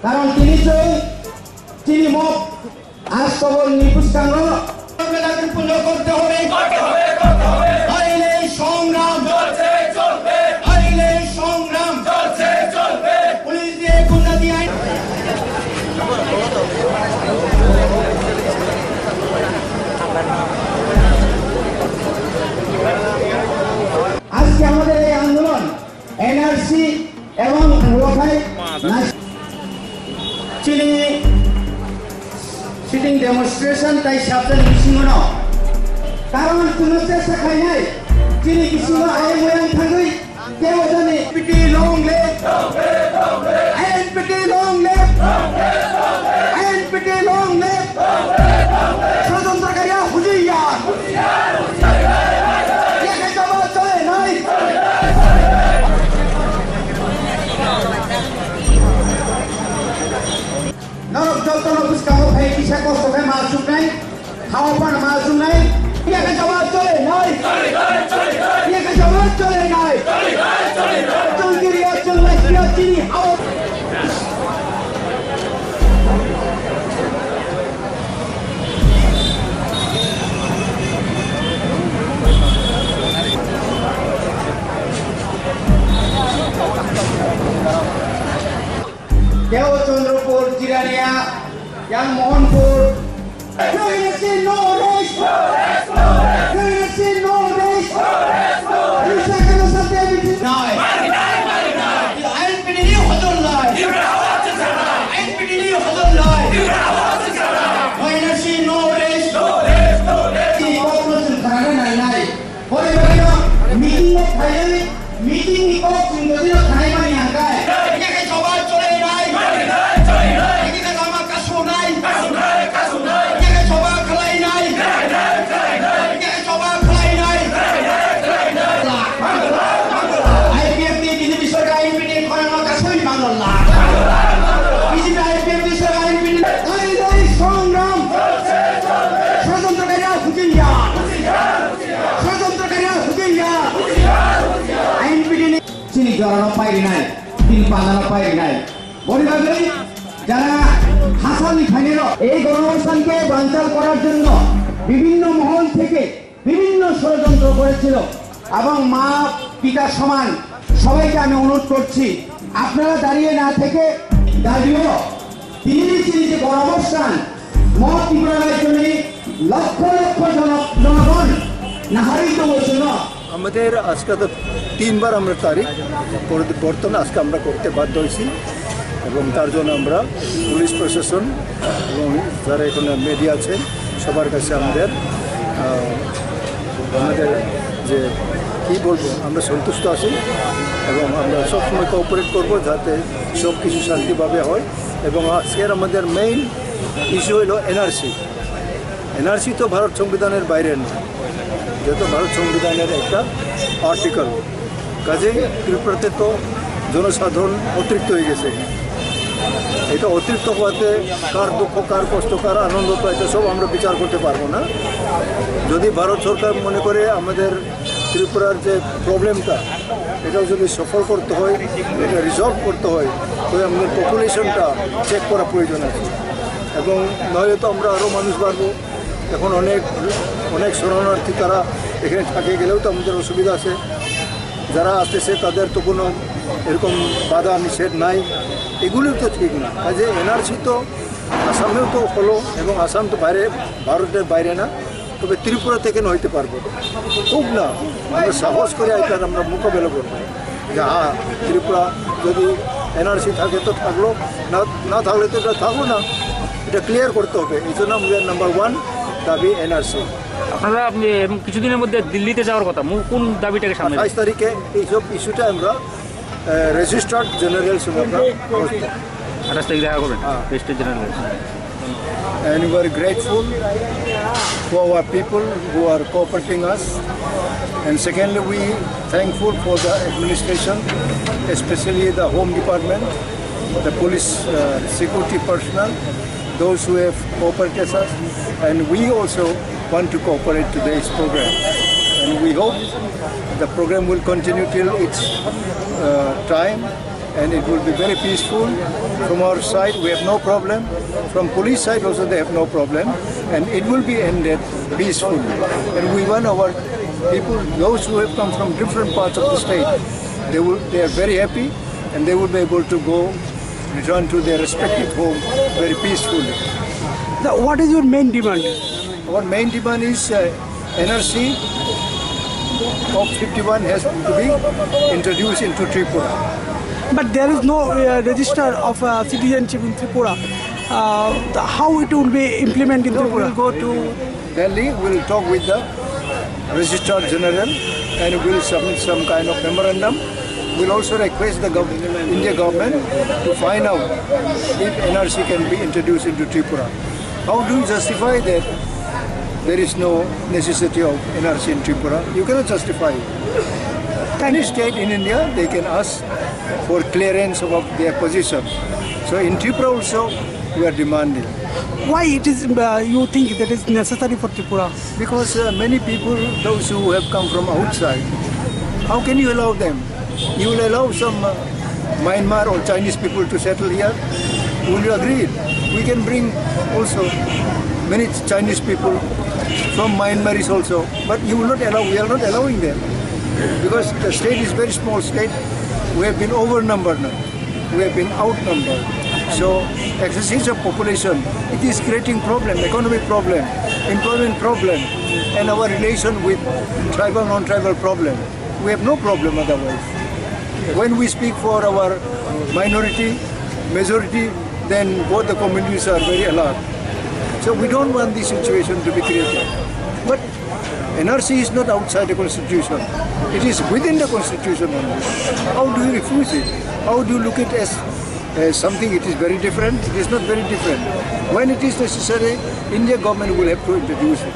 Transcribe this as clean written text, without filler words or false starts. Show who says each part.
Speaker 1: কারণ তিনি মত আজ কেবল নিপুষ্কাঙ্গ পূর্ণ করতে হবে আইলে সংগ্রাম চলবে আইলে সংগ্রাম চলবে পুলিশ দিয়ে গুন্ডা দিয়ে আইন আজকে আমাদের এই আন্দোলন এনআরসি এবং সিটিং ডেমনস্ট্রেশন তাই সাবধান মিশিং কারণ কোনো চেষ্টা খাই নাই তিনি কিছু আয় ময়ান থাকুই কেউ জানে পিটি লং লেগ এন্ড পিটি লং লেগ এন্ড পিটি লং লেগ ষড়যন্ত্রকারীরা হুঁশিয়ার একে জবাব চলে নাই নরক যন্ত্রণা পুষ্কাঙ্গ ভাই কিসা কষ্ট ভাই মাসুম নাই খাওয়া পান মাসুম নাই একে জবাব চলে নাই একে জবাব চলে নাই চলগিরিয়া চললাইয়া চিনি হাও Dewa Chandrapur, Jirania, Yang Mohanpur. No race. যারা হাসান খানের এই গণঅবস্থানকে বানচাল করার জন্য বিভিন্ন মহল থেকে বিভিন্ন ষড়যন্ত্র করেছিল এবং মা পিতা সমান সবাইকে আমি অনুরোধ করছি আপনারা দাঁড়িয়ে না থেকে দাঁড়িয়ে তিনি যে গণঅবস্থান মত ত্রিপুরার জন্য লক্ষ লক্ষ জনগণ নাহারিত হয়েছিল
Speaker 2: আমাদের আজকে তো 3 বার আমরা তারিখ পরিবর্তন আজকে আমরা করতে বাধ্য হয়েছি এবং তার জন্য আমরা পুলিশ প্রশাসন এবং যারা এখানে মিডিয়া আছেন সবার কাছে আমাদের যে কী বলবো আমরা সন্তুষ্ট আছি এবং আমরা সবসময় কোঅপারেট করবো যাতে সব কিছু শান্তিভাবে হয় এবং আজকের আমাদের মেইন ইস্যু হলো এনআরসি তো ভারত সংবিধানের বাইরে না যেহেতু ভারত সংবিধানের একটা আর্টিকেল কাজেই ত্রিপুরাতে তো জনসাধারণ অতিরিক্ত হয়ে গেছে এটা অতিরিক্ত হওয়াতে কার দুঃখ কার কষ্ট কার আনন্দ তো এটা সব আমরা বিচার করতে পারবো না যদি ভারত সরকার মনে করে আমাদের ত্রিপুরার যে প্রবলেমটা এটাও যদি সফল করতে হয় এটা রিজলভ করতে হয় তো আমাদের পপুলেশনটা চেক করা প্রয়োজন আছে এবং নইলে তো আমরা আরও মানুষ বাড়বো এখন অনেক শরণার্থী তারা এখানে থাকে গেলেও তো আমাদের অসুবিধা আছে যারা আসতেছে তাদের তো কোনো এরকম বাধা নিষেধ নাই এগুলো তো ঠিক না কাজে এনআরসি তো আসামেও তো হলো এবং আসাম তো ভারতের বাইরে না তবে ত্রিপুরা থেকে হইতে পারবো খুব না আমরা সাহস করে এটা আমরা মোকাবেলা করবো যে হ্যাঁ ত্রিপুরা যদি এনআরসি থাকে তো থাকলো না থাকলে তো এটা থাকলো না এটা ক্লিয়ার করতে হবে এই জন্য আমাদের নাম্বার 1 দাবি এনআরসি
Speaker 3: আপনারা আপনি কিছুদিনের মধ্যে দিল্লিতে যাওয়ার কথা কোন দাবিটাকে সামনে
Speaker 2: 28 তারিখে এইসব ইস্যুটা আমরা রেজিস্টার্ড জেনারেল সঙ্গে আমরা
Speaker 3: 28 তারিখ দেখা করবেন registered general
Speaker 2: and we are grateful for our people who are cooperating us and secondly we thankful for the administration especially the Home Department the police security personnel those who have cooperated us and we also want to cooperate today's program and we hope the program will continue till its time and it will be very peaceful. From our side, we have no problem. From police side also, they have no problem, and it will be ended peacefully. And we want our people, those who have come from different parts of the state, they are very happy, and they will be able to return to their respective home very peacefully.
Speaker 4: What is your main demand?
Speaker 2: Our main demand is NRC of 51 has to be introduced into Tripura.
Speaker 4: But there is no register of citizenship in Tripura. How it will be implemented in
Speaker 2: So
Speaker 4: Tripura?
Speaker 2: we'll go to Delhi, we'll talk with the Registrar General, and we'll submit some kind of memorandum. We'll also request the India government to find out if NRC can be introduced into Tripura. How do you justify that there is no necessity of NRC in Tripura? You cannot justify it. Any state in India, they can ask for clearance of their position. So in Tripura also, we are demanding.
Speaker 4: Why it is you think that is necessary for Tripura?
Speaker 2: Because many people, those who have come from outside, how can you allow them? You will allow some Myanmar or Chinese people to settle here? Will you agree? We can bring also many Chinese people from Myanmar also, but you will not allow, we are not allowing them. Because the state is very small state, we have been overnumbered now. We have been outnumbered. So excess of population, it is creating problem, economic problem, employment problem, and our relation with tribal, non-tribal problem. We have no problem otherwise. When we speak for our minority, majority, then both the communities are very alarmed. So we don't want this situation to be created. But NRC is not outside the constitution. It is within the constitution only. How do you refuse it? How do you look at it as something it is very different? It is not very different. When it is necessary, Indian government will have to introduce it.